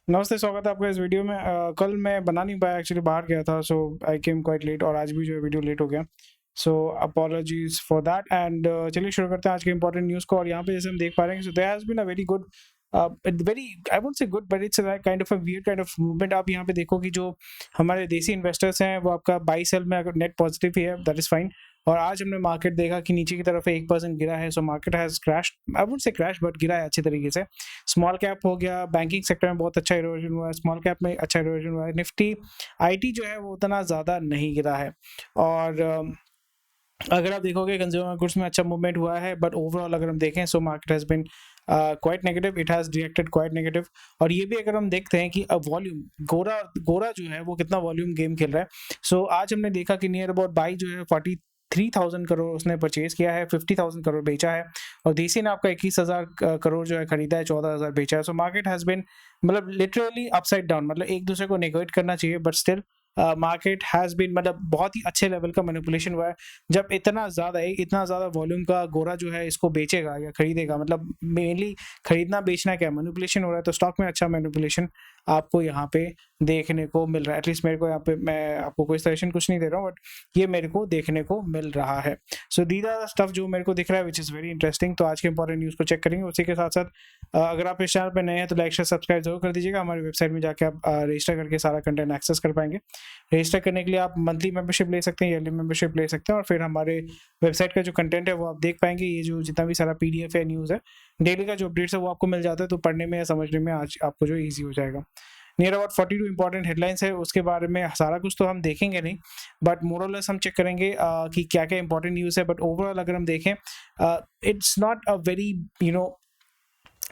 नमस्ते, स्वागत है आपका इस वीडियो में। कल मैं बना नहीं पाया, एक्चुअली बाहर गया था, सो आई केम क्वाइट लेट और आज भी जो है वीडियो लेट हो गया। सो अपॉलॉजीज फॉर दैट एंड चलिए शुरू करते हैं आज के इंपॉर्टेंट न्यूज़ को। और यहाँ पे जैसे हम देख पा रहे हैं, so there has been a very good very I won't say good but it's kind of a weird kind of movement. आप यहाँ पे देखो कि जो हमारे देसी इन्वेस्टर्स हैं वो आपका बाई सेल में अगर नेट पॉजिटिव ही है, दैट इज़ फाइन। और आज हमने मार्केट देखा कि नीचे की तरफ 1% गिरा है, so market has crashed, I would say crash but गिरा है अच्छी तरीके से। स्मॉल कैप हो गया, बैंकिंग सेक्टर में बहुत अच्छा इरोजन हुआ है, स्मॉल कैप में अच्छा इरोजन हुआ है। निफ्टी आईटी जो है वो उतना ज़्यादा नहीं गिरा है। और अगर आप देखोगे कंज्यूमर गुड्स में अच्छा मूवमेंट हुआ है, बट ओवरऑल अगर हम देखें so market has been quite negative, it has reacted quite negative. और ये भी अगर हम देखते हैं कि अब वॉल्यूम गोरा गोरा जो है वो कितना वॉल्यूम गेम खेल रहा है। सो आज हमने देखा कि नियर अबाउट बाई जो है 43,000 करोड़ उसने परचेज किया है, 50,000 करोड़ बेचा है। और देसी ने आपका 21,000 करोड़ जो है खरीदा है, 14,000 बेचा है। सो मार्केट हैज़ बिन मतलब लिटरली अपसाइड डाउन, मतलब एक दूसरे को नेगोशिएट करना चाहिए but still market has been मतलब बहुत ही अच्छे लेवल का मैनिपुलेशन हुआ है। जब इतना ज़्यादा वॉल्यूम का गोरा जो है इसको बेचेगा या खरीदेगा, मतलब मेनली खरीदना बेचना क्या मैनिपुलेशन हो रहा है, तो स्टॉक में अच्छा मैनिपुलेशन आपको यहाँ पे देखने को मिल रहा है। एटलीस्ट मेरे को यहाँ पे, मैं आपको कोई सजेशन कुछ नहीं दे रहा हूँ, बट ये मेरे को देखने को मिल रहा है। सो दीज आर स्टफ जो मेरे को दिख रहा है विच इज़ वेरी इंटरेस्टिंग। तो आज के इंपॉर्टेंट न्यूज़ को चेक करेंगे। उसी के साथ साथ अगर आप इस चैनल पर नए हैं तो लाइक शेयर सब्सक्राइब जरूर कर दीजिएगा। हमारी वेबसाइट में जाके आप रजिस्टर करके सारा कंटेंट एक्सेस कर पाएंगे। रजिस्टर करने के लिए आप मंथली मेंबरशिप ले सकते हैं, ईयरली मेंबरशिप ले सकते हैं, और फिर हमारे वेबसाइट का जो कंटेंट है वो आप देख पाएंगे। ये जो जितना भी सारा पीडीएफ है, न्यूज़ है, डेली का जो अपडेट्स है वो आपको मिल जाता है, तो पढ़ने में या समझने में आज आपको जो ईजी हो जाएगा। नियर अबाउट 42 इंपॉर्टेंट हेडलाइंस है, उसके बारे में सारा कुछ तो हम देखेंगे नहीं, बट मोरलेस हम चेक करेंगे कि क्या क्या इंपॉर्टेंट न्यूज़ है। बट ओवरऑल अगर हम देखें, इट्स नॉट अ वेरी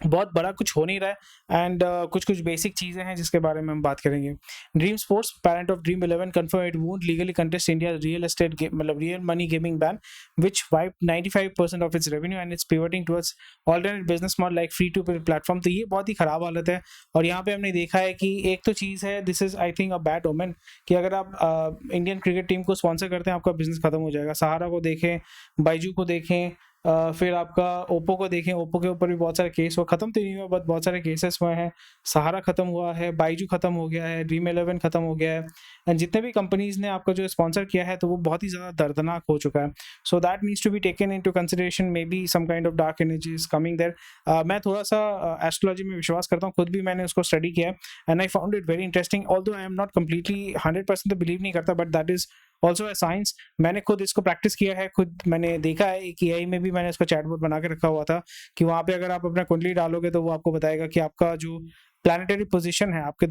बहुत बड़ा कुछ हो नहीं रहा है। एंड कुछ कुछ बेसिक चीज़ें हैं जिसके बारे में हम बात करेंगे। Dream Sports, parent of Dream 11, confirm it won't legally contest India real estate मतलब real money gaming ban which wipe 95% of its revenue and its pivoting towards alternate business model like free to platform. तो ये बहुत ही खराब हालत है। और यहाँ पे हमने देखा है कि एक तो चीज़ है, this is I think a bad omen, कि अगर आप इंडियन क्रिकेट टीम को स्पॉन्सर करते हैं आपका बिजनेस खत्म हो जाएगा। सहारा को देखें, बाइजू को देखें, फिर आपका ओप्पो को देखें, ओप्पो के ऊपर भी बहुत सारे केस हुआ, खत्म तो नहीं हुआ बट बहुत सारे केसेस हुए हैं। सहारा खत्म हुआ है, बाइजू खत्म हो गया है, ड्रीम 11 खत्म हो गया है। एंड जितने भी कंपनीज ने आपका जो स्पॉन्सर किया है तो वो बहुत ही ज़्यादा दर्दनाक हो चुका है। So that needs to be taken into consideration, maybe some kind of dark energy is coming there. मैं थोड़ा सा एस्ट्रोलॉजी में विश्वास करता हूँ, खुद भी मैंने उसको स्टडी किया है and I found it very interesting. Although I am not completely 100% तो बिलीव नहीं करता, but that is also a science. मैंने खुद इसको प्रैक्टिस किया है, खुद मैंने देखा है कि एआई में भी मैंने इसका चैटबॉट बना के रखा हुआ था कि वहाँ पे अगर आप अपना कुंडली डालोगे तो वो आपको बताएगा कि आपका जो प्लानिटरी पोजीशन है आपके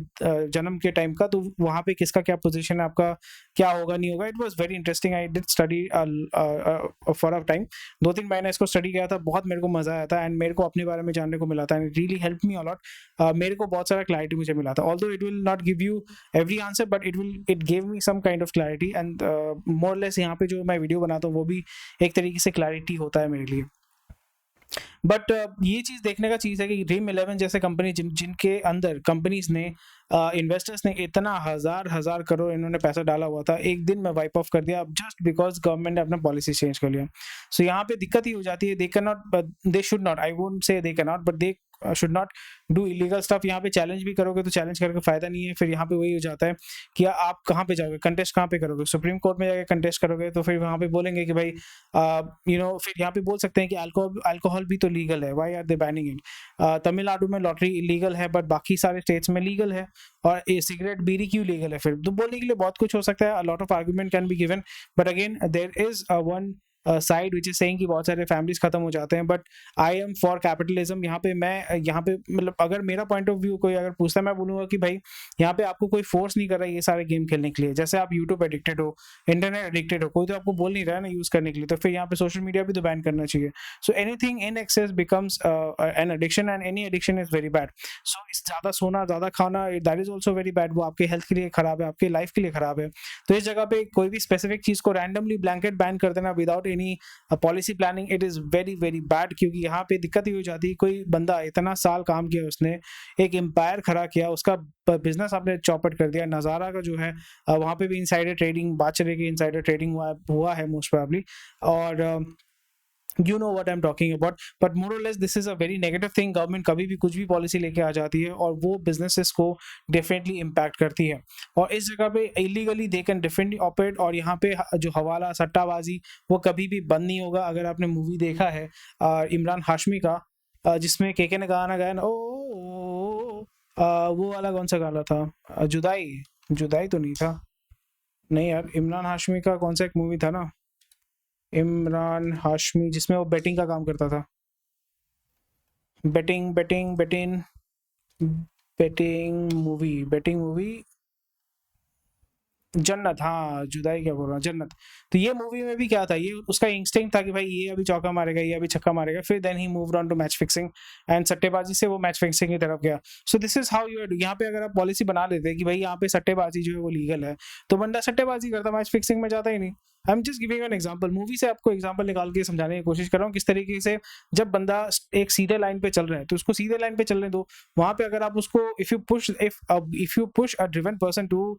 जन्म के टाइम का, तो वहाँ पे किसका क्या पोजीशन है, आपका क्या होगा नहीं होगा। It was very interesting, I did study for a time. 2-3 महीने इसको स्टडी किया था, बहुत मेरे को मजा आया था एंड मेरे को अपने बारे में जानने को मिला था and it really help me a lot. मेरे को बहुत सारा क्लैरिटी मुझे मिला था। Although it will not give you every answer, but it gave me some kind of clarity and more less यहाँ पे जो मैं वीडियो बनाता हूँ वो भी एक तरीके से क्लैरिटी होता है मेरे लिए। बट ये चीज़ देखने का चीज़ है कि ड्रीम 11 जैसे कंपनी जिनके अंदर कंपनीज ने इन्वेस्टर्स ने इतना हजार करोड़ इन्होंने पैसा डाला हुआ था, एक दिन में वाइप ऑफ कर दिया जस्ट बिकॉज गवर्नमेंट ने अपना पॉलिसी चेंज कर लिया। सो यहाँ पे दिक्कत ही हो जाती है। They can not, they should not, I won't से they can not, but they should not do illegal stuff. यहाँ पे चैलेंज भी करोगे तो चैलेंज करके फायदा नहीं है। फिर यहाँ पे वही हो जाता है कि आप कहाँ पे जाओगे, कंटेस्ट कहाँ पे करोगे, सुप्रीम कोर्ट में जाके कंटेस्ट करोगे तो फिर वहाँ पे बोलेंगे कि भाई फिर यहाँ पे बोल सकते हैं कि अल्कोहल भी तो लीगल है, why are they banning it. Tamil Nadu में लॉटरी इलीगल है बट बाकी सारे स्टेट्स में लीगल है, और सिगरेट बीड़ी क्यों लीगल है। फिर तो बोलने के लिए बहुत कुछ हो सकता है, lot of argument can be given, but again there is one side which is saying कि बहुत सारे फैमिलीज खत्म हो जाते हैं। But I am for capitalism. यहाँ पे मतलब अगर मेरा पॉइंट ऑफ व्यू कोई अगर पूछता है, मैं बोलूंगा कि भाई यहाँ पे आपको कोई फोर्स नहीं कर रहा है ये सारे गेम खेलने के लिए। जैसे आप यूट्यूब एडिक्टेड हो, इंटरनेट एडिक्टेड हो, कोई तो आपको बोल नहीं रहा है ना यूज करने के लिए, तो फिर यहाँ पे सोशल मीडिया भी तो बैन करना चाहिए। So anything in excess becomes an addiction and any addiction is very bad. So ज्यादा सोना, ज्यादा खाना, that is also very bad. वो आपके हेल्थ के लिए खराब है, आपके लाइफ के लिए खराब है। तो इस जगह पे कोई भी स्पेसिफिक चीज को रैंडमली ब्लैंकेट बैन कर देना without any policy planning, it is very very bad. क्योंकि यहाँ पे दिक्कत ही हो जाती है, कोई बंदा इतना साल काम किया, उसने एक एम्पायर खड़ा किया, उसका बिजनेस आपने चौपट कर दिया। नज़ारा का जो है वहाँ पे भी इनसाइडर ट्रेडिंग, बात चले कि इनसाइडर ट्रेडिंग हुआ है मोस्ट प्रोबेबली। और you know what I am talking about, but more और less this is a very negative thing. Government कभी भी कुछ भी पॉलिसी लेके आ जाती है और वो बिजनेसेस को डेफिनेटली इम्पैक्ट करती है, और इस जगह पे illegally they can differently operate. और यहाँ पे जो हवाला सट्टाबाजी वो कभी भी बंद नहीं होगा। अगर आपने मूवी देखा है इमरान हाशमी का, जिसमें के ने गाना गाया ना, वो वाला कौन सा गाना था, जुदाई, जुदाई तो नहीं था, नहीं यार, इमरान हाशमी का कौन सा एक मूवी था ना, इमरान हाशमी जिसमें वो बेटिंग का काम करता था, betting betting betting betting movie, Jannat, हाँ जुदाई क्या बोल रहा हूँ, जन्नत। तो ये मूवी में भी क्या था, ये उसका इंस्टिंक्ट था कि भाई ये अभी चौका मारेगा, ये अभी छक्का मारेगा, फिर देन ही moved on to match fixing, and सट्टेबाजी से वो मैच फिक्सिंग की तरफ गया। So this is how you, यहाँ पे अगर आप पॉलिसी बना लेते हैं कि भाई यहाँ पे सट्टेबाजी जो है वो लीगल है, तो बंदा सट्टेबाजी करता, मैच फिक्सिंग में जाता ही नहीं। I am just giving an example, movie से आपको एग्जांपल निकाल के समझाने की कोशिश कर रहा हूँ किस तरीके से जब बंदा एक सीधे लाइन पे चल रहा है तो उसको सीधे लाइन पे चलने दो। वहां पे अगर आप उसको if you push a driven person to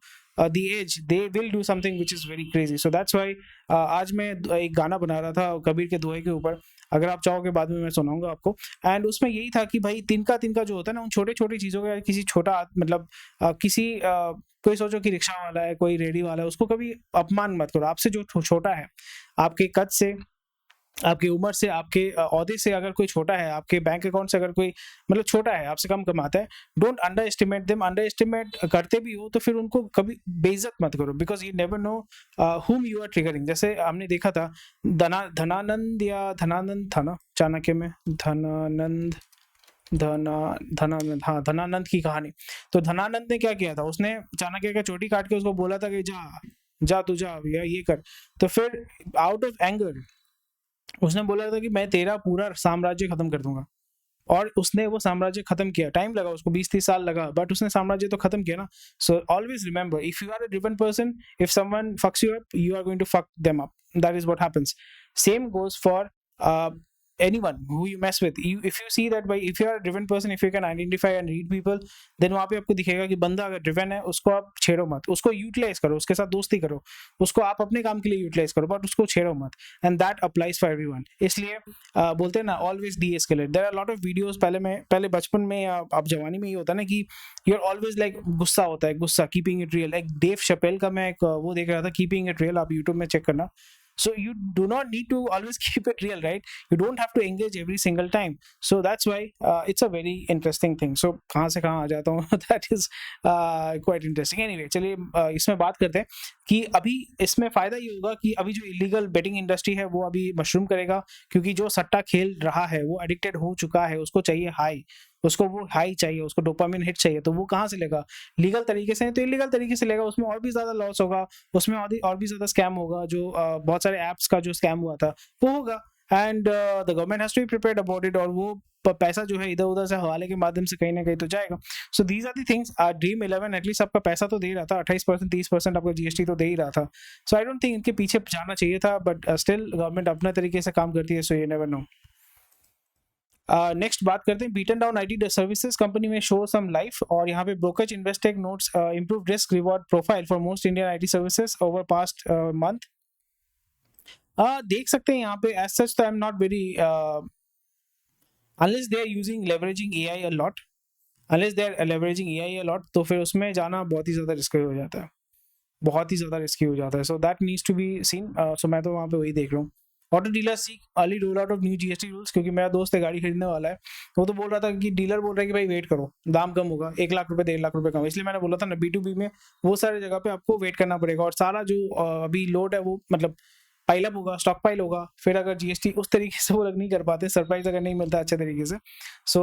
the edge, they will do something which is very crazy. So that's why आज मैं एक गाना बना रहा था कबीर के दोहे के ऊपर, अगर आप चाहोगे बाद में मैं सुनाऊंगा आपको। एंड उसमें यही था कि भाई तिनका तिनका जो होता है ना, उन छोटे छोटी चीज़ों का, किसी छोटा मतलब किसी कोई सोचो कि रिक्शा वाला है, कोई रेडी वाला है, उसको कभी अपमान मत करो। आपसे जो छोटा है, आपके कद से, आपकी उम्र से, आपके ओहदे से अगर कोई छोटा है, आपके बैंक अकाउंट से अगर कोई मतलब छोटा है, आपसे कम कमाता है, don't under estimate them. Under estimate करते भी हो तो फिर उनको कभी बेइज्जत मत करो, because you never no whom you are triggering। जैसे हमने देखा था धनानंद या धनानंद था ना चाणक्य में, धनानंद, हाँ धनानंद की कहानी। तो धनानंद ने क्या किया था, उसने चाणक्य का चोटी काट के उसको बोला था कि जा जा तू जा या ये कर। तो फिर आउट ऑफ एंगर उसने बोला था कि मैं तेरा पूरा साम्राज्य खत्म कर दूंगा, और उसने वो साम्राज्य खत्म किया। टाइम लगा उसको, 20-30 साल लगा, बट उसने साम्राज्य तो खत्म किया ना। So always remember, if you are a driven person, if someone fucks you up, you are going to fuck them up. That is what happens. Same goes for anyone who you mess with। If you see that by, if you are a driven person, if you can identify and read people, then वहाँ पे आपको दिखेगा कि बंदा अगर driven है, उसको आप छेड़ो मत, उसको यूटिलाइज करो, उसके साथ दोस्ती करो, उसको आप अपने काम के लिए यूटिलाइज करो, बट उसको छेड़ो मत। And that applies for everyone. इसलिए बोलते हैं ना, always de-escalate. There are lot of videos, पहले बचपन में या आप जवानी में ये होता है ना कि यू आर ऑलवेज लाइक, गुस्सा होता है, गुस्सा, कीपिंग इट रियल। एक डेव शपेल का मैं एक वो देख रहा था, कीपिंग इट रियल, आप यूट्यूब में चेक करना। So you do not need to always keep it real, right? You don't have to engage every single time. So that's why it's a very interesting thing. So कहाँ से कहाँ आ जाता हूँ that is quite interesting. Anyway, चलिए इसमें बात करते हैं कि अभी इसमें फ़ायदा ये होगा कि अभी जो इलीगल बेटिंग इंडस्ट्री है वो अभी मशरूम करेगा, क्योंकि जो सट्टा खेल रहा है वो एडिक्टेड हो चुका है, उसको चाहिए हाई, उसको वो हाई चाहिए, उसको डोपामिन हिट चाहिए। तो वो कहाँ से लेगा, लीगल तरीके से। तो इलीगल तरीके से लेगा, उसमें और भी ज़्यादा लॉस होगा, उसमें और भी ज़्यादा स्कैम होगा। जो बहुत सारे ऐप्स का जो स्कैम हुआ था वो होगा, and the government has to be prepared about it. और वो पैसा जो है इधर उधर से हवाले के माध्यम से कहीं ना कहीं तो जाएगा। So these are the things. Dream 11 at least आपका पैसा तो दे रहा था, 28%, 30% आपका जीएसटी तो दे ही रहा था। सो आई डोंट थिंक इनके पीछे जाना चाहिए था, बट स्टिल गवर्नमेंट अपने तरीके से काम करती है, so you never know. Next बात करते हैं, beaten down IT services company में शो सम लाइफ। और यहाँ पे brokerage Investec notes improve risk reward profile for most Indian IT services over past month. देख सकते हैं यहाँ पे, एज सच तो I am not very, unless they are using leveraging AI a lot, तो फिर उसमें जाना बहुत ही ज़्यादा रिस्की हो जाता है, बहुत ही ज़्यादा रिस्की हो जाता है। So that needs to be seen. So मैं तो वहाँ पे वही देख रहा हूँ। Auto dealer seek early roll out of new GST rules, क्योंकि मेरा दोस्त है गाड़ी खरीदने वाला है, वो तो बोल रहा था कि डीलर बोल रहा है कि भाई वेट करो, दाम कम होगा, 1 लाख रुपए 1.5 लाख रुपए कम। इसलिए मैंने बोला था ना, B2B में वो सारी जगह पे आपको वेट करना पड़ेगा, और सारा जो अभी लोड है वो मतलब पाइल अप होगा, स्टॉक पाइल होगा। फिर अगर जीएसटी उस तरीके से वो लोग नहीं कर पाते, सरप्राइज अगर नहीं मिलता अच्छे तरीके से, सो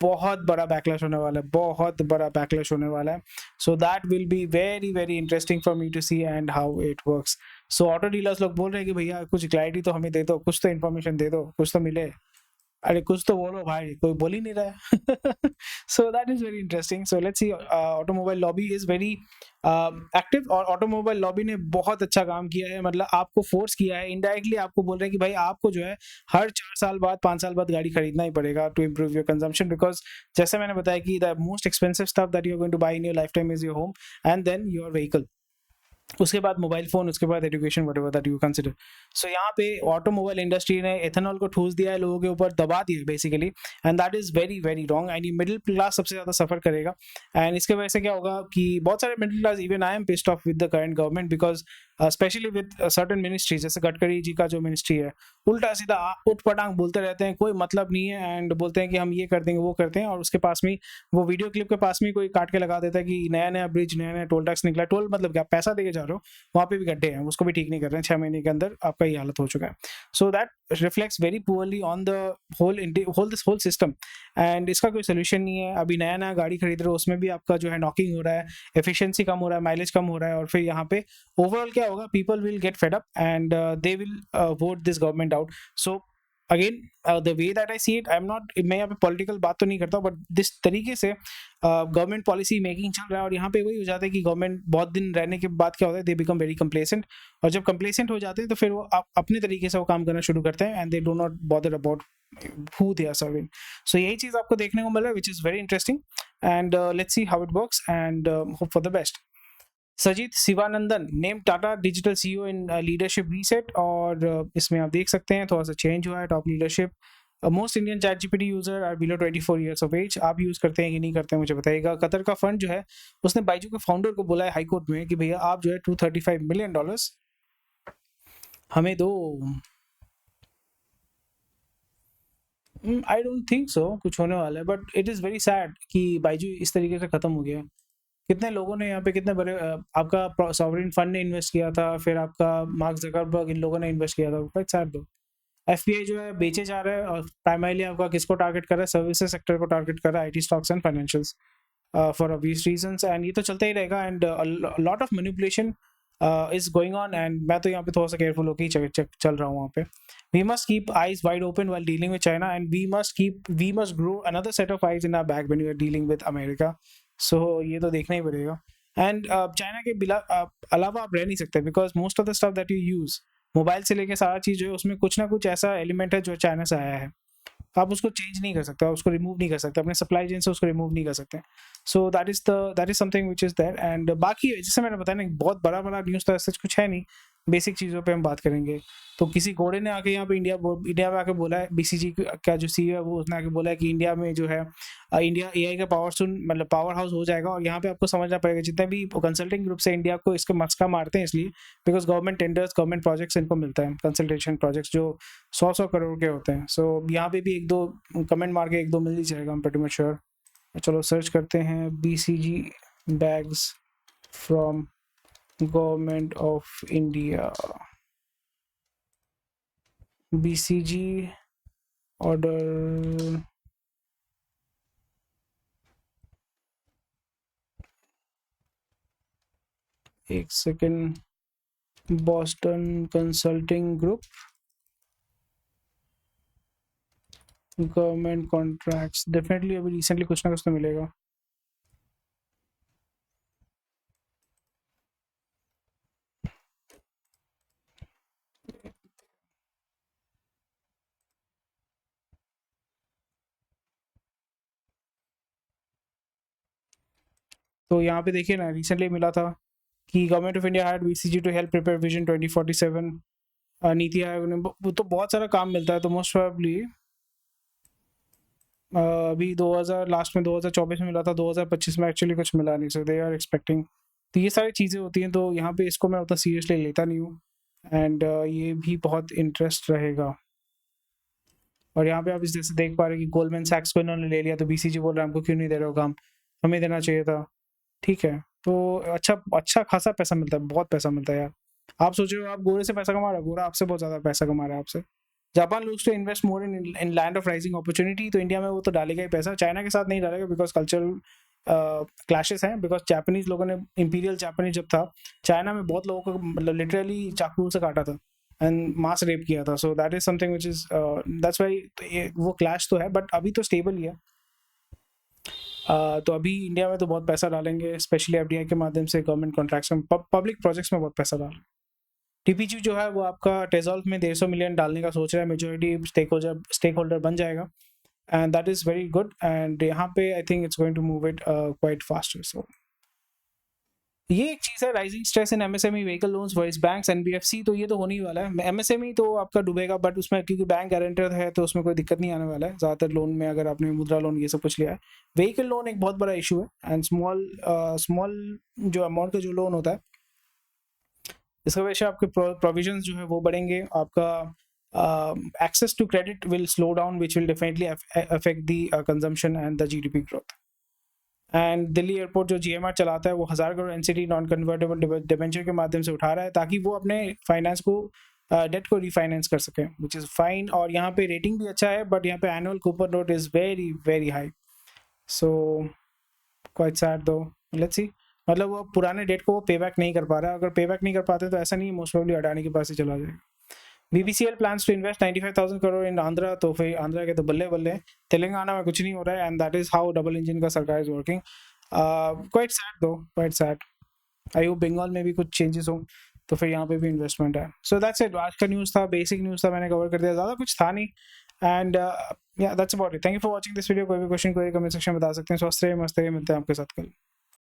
बहुत बड़ा बैकलैश होने वाला है, बहुत बड़ा बैकलैश होने वाला है। So that will be very very interesting for me to see and how it works. So auto dealers लोग बोल रहे हैं कि भैया कुछ क्लैरिटी तो हमें दे दो, कुछ तो इन्फॉर्मेशन दे दो, कुछ तो मिले। अरे कुछ तो बोलो भाई, कोई बोल ही नहीं रहा है। So that is very interesting. So let's see, automobile lobby is very active, और ऑटोमोबाइल लॉबी ने बहुत अच्छा काम किया है, मतलब आपको फोर्स किया है, इनडायरेक्टली आपको बोल रहे हैं कि भाई आपको जो है हर 4 साल बाद 5 साल बाद गाड़ी खरीदना ही पड़ेगा to improve your consumption. Because जैसे मैंने बताया कि the most expensive stuff that you are going to buy in your life time is your home and then your vehicle. उसके बाद मोबाइल फ़ोन, उसके बाद education, whatever that you consider. So यहाँ पे ऑटोमोबाइल इंडस्ट्री ने ethanol को ठूस दिया है, लोगों के ऊपर दबा दिया है basically, and that is very very wrong. And ये मिडिल क्लास सबसे ज़्यादा सफ़र करेगा। एंड इसके वजह से क्या होगा कि बहुत सारे middle class, even I am pissed off with the current government, because specially with certain ministry, जैसे गडकरी जी का जो मिनिस्ट्री है, उल्टा सीधा उठ पटांग बोलते रहते हैं, कोई मतलब नहीं है, एंड बोलते हैं कि हम ये कर देंगे वो करते हैं, और उसके पास में वो वीडियो क्लिप के पास में कोई काट के लगा देता है कि नया नया ब्रिज, नया नया टोल टैक्स निकला। टोल मतलब क्या, पैसा देके जा रहे हो, वहाँ पे भी गड्ढे हैं, उसको भी ठीक नहीं कर रहे हैं, 6 महीने के अंदर आपका ये हालत हो चुका है। So that reflects very poorly on the whole system, and इसका कोई सोल्यूशन नहीं है। अभी नया नया गाड़ी खरीद रहे हो, उसमें भी आपका जो है नॉकिंग हो रहा है, एफिशिएंसी कम हो रहा है, माइलेज कम हो रहा है, और फिर यहाँ पे ओवरऑल क्या होगा, people will get fed up and they will vote this government out. So again, the way that I see it, I am not, मैं यहाँ पे पॉलिटिकल बात तो नहीं करता, बट दिस तरीके से गवर्नमेंट पॉलिसी मेकिंग चल रहा है, और यहाँ पे वही हो जाता है कि गवर्नमेंट बहुत दिन रहने के बाद क्या होता है, दे बिकम वेरी कंप्लेसेंट, और जब कंप्लेसेंट हो जाते हैं तो फिर वो अपने तरीके से वो काम करना शुरू करते हैं, and they do not bother about who they are serving. So यही चीज़ आपको देखने को मिल रहा है, which is very interesting, and let's see how it works, and hope for the best. Sajith Sivanandan name Tata digital CEO in leadership reset, और इसमें आप देख सकते हैं थोड़ा सा चेंज हुआ है top leadership. Most Indian ChatGPT user are below 24 years of age. आप यूज करते हैं कि नहीं करते हैं मुझे बताइएगा। कतर का फंड जो है उसने बाइजू के फाउंडर को बोला है हाईकोर्ट में कि भैया आप जो है $235 मिलियन हमें दो। आई डोंट थिंक सो कुछ होने वाला है, but it is very sad कि बाइजू इस तरीके से ख़त्म हो गया है। कितने लोगों ने यहाँ पे, कितने बड़े आपका सॉवरेन फंड ने इन्वेस्ट किया था, फिर आपका मार्क ज़करबर्ग, इन लोगों ने इन्वेस्ट किया था। क्वाइट सैड दो। एफपीआई जो है बेचे जा रहा है, और प्राइमरली आपका किसको टारगेट कर रहा है, सर्विसेज सेक्टर को टारगेट कर रहा है, IT stocks and financials, for obvious reasons, and ये तो चलता ही रहेगा, and lot of manipulation is going on, and मैं तो यहाँ पे थोड़ा सा केयरफुल होकर ही चल रहा हूँ वहाँ पे। We must keep eyes wide open while dealing with China, and we must grow another set of eyes in our bag when we are dealing with America. So ये तो देखना ही पड़ेगा। एंड चाइना के अलावा आप रह नहीं सकते, because most of the stuff that you use, mobile से लेके सारा चीज़ जो है उसमें कुछ ना कुछ ऐसा एलिमेंट है जो चाइना से आया है। आप उसको चेंज नहीं कर सकते, आप उसको रिमूव नहीं कर सकते, अपने सप्लाई चेन से उसको रिमूव नहीं कर सकते। So that is something which is there. And बाकी जैसे मैंने बताया ना, बहुत बड़ा बड़ा न्यूज़ तो ऐसा कुछ है नहीं, बेसिक चीज़ों पे हम बात करेंगे। तो किसी घोड़े ने आके यहाँ पे इंडिया में आके बोला है, बीसीजी का जो सीईओ है वो उसने आके बोला है कि इंडिया में जो है इंडिया एआई का मतलब पावर हाउस हो जाएगा। और यहाँ पे आपको समझना पड़ेगा, जितने भी कंसल्टिंग ग्रुप से इंडिया को इसको मस्का मारते हैं इसलिए because government tenders, government projects इनको मिलता है, कंसल्टेशन प्रोजेक्ट्स जो 100 करोड़ के होते हैं। सो यहाँ पे भी एक दो कमेंट मार के एक दो मिल ही जाएगा, I'm pretty much sure। चलो सर्च करते हैं BCG bags from government of India, BCG order, एक second, Boston consulting group, government contracts, definitely अभी रिसेंटली कुछ ना कुछ तो मिलेगा। तो यहाँ पे देखिए ना, रिसेंटली मिला था कि government of India hired BCG to help prepare vision 2047। NITI आयोग ने, वो तो बहुत सारा काम मिलता है, तो मोस्ट प्रोबेबली अभी 2000 लास्ट में 2024 में मिला था, 2025 में एक्चुअली कुछ मिला नहीं, सो दे आर एक्सपेक्टिंग। तो ये सारी चीज़ें होती हैं, तो यहाँ पे इसको मैं उतना सीरियसली लेता नहीं हूँ, एंड ये भी बहुत इंटरेस्ट रहेगा। और यहाँ पे आप इस जैसे देख पा रहे हैं कि गोल्डमैन सैक्स को इन्होंने ले लिया, तो बीसीजी बोल रहा है हमको क्यों नहीं दे रहे हो काम, हमें देना चाहिए था। ठीक है, तो अच्छा अच्छा खासा पैसा मिलता है, बहुत पैसा मिलता है यार। आप सोच रहे हो आप गोरे से पैसा कमा रहे हो, गोरा आपसे बहुत ज़्यादा पैसा कमा रहा है आपसे। Japan looks to invest more in land of rising opportunity, तो इंडिया में वो तो डालेगा ही पैसा, चाइना के साथ नहीं डालेगा बिकॉज कल्चरल क्लैशेस हैं। बिकॉज जापानीज लोगों ने, इंपीरियल जापानीज जब था, चाइना में बहुत लोगों को मतलब लिटरली चाकू से काटा था एंड मास रेप किया था। सो that is something which is that's why वो क्लैश तो है, बट अभी तो स्टेबल ही है। तो अभी इंडिया में तो बहुत पैसा डालेंगे, स्पेशली एफडीआई के माध्यम से, गवर्नमेंट कॉन्ट्रैक्ट्स में, पब्लिक प्रोजेक्ट्स में बहुत पैसा डालेंगे। टीपीजी जो है वो आपका टेजॉल्फ में 150 मिलियन डालने का सोच रहा है, मेजोरिटी स्टेक होल्डर बन जाएगा, and that is very good. And यहाँ पे I think it's going to move it quite faster. So ये एक चीज़ है, rising stress in MSME vehicle loans versus banks NBFC, तो ये तो होने ही वाला है। एमएसएमई तो आपका डूबेगा, बट उसमें क्योंकि बैंक गारंटर है तो उसमें कोई दिक्कत नहीं आने वाला है ज़्यादातर लोन में, अगर आपने मुद्रा लोन ये सब कुछ लिया है। व्हीकल लोन एक बहुत बड़ा इशू है, एंड स्मॉल जो अमाउंट का जो लोन होता है, इसकी वजह से आपके प्रोविजंस जो है वो बढ़ेंगे, आपका access to credit will slow down which will definitely affect the consumption and the GDP growth. And Delhi airport जो जीएमआर चलाता है वो 1000 crore NCD non convertible debenture के माध्यम से उठा रहा है, ताकि वो अपने फाइनेंस को डेट को रिफाइनेंस कर सके, विच इज़ फाइन। और यहाँ पे रेटिंग भी अच्छा है, बट यहाँ पे annual coupon rate is very very high, so quite sad दो। लेट्स सी, मतलब वो पुराने डेट को वो पे बैक नहीं कर पा रहा है। अगर पे बैक नहीं कर पाते तो ऐसा नहीं, मोस्ट प्रोबेबली अडानी के पास ही चला जाएगा। BPCL plans to invest 95,000 crore in Andhra, तो फिर आंध्रा के तो बल्ले बल्ले, तेलंगाना में कुछ नहीं हो रहा है, and that is how double engine का सरकार is working. Quite sad though, quite sad. I hope Bengal में भी कुछ चेंजेस हो, तो फिर यहाँ पे भी इन्वेस्टमेंट है। सो दैट्स इट, आज का न्यूज़ था, बेसिक न्यूज़ था, मैंने कवर कर दिया, ज़्यादा कुछ था नहीं। एंड या that's about it. Thank you for watching this video. कोई भी क्वेश्चन कोई कमेंट सेक्शन में बता सकते हैं। स्वस्थ रहिए, मस्त रहिए, मिलते हैं आपके साथ कल।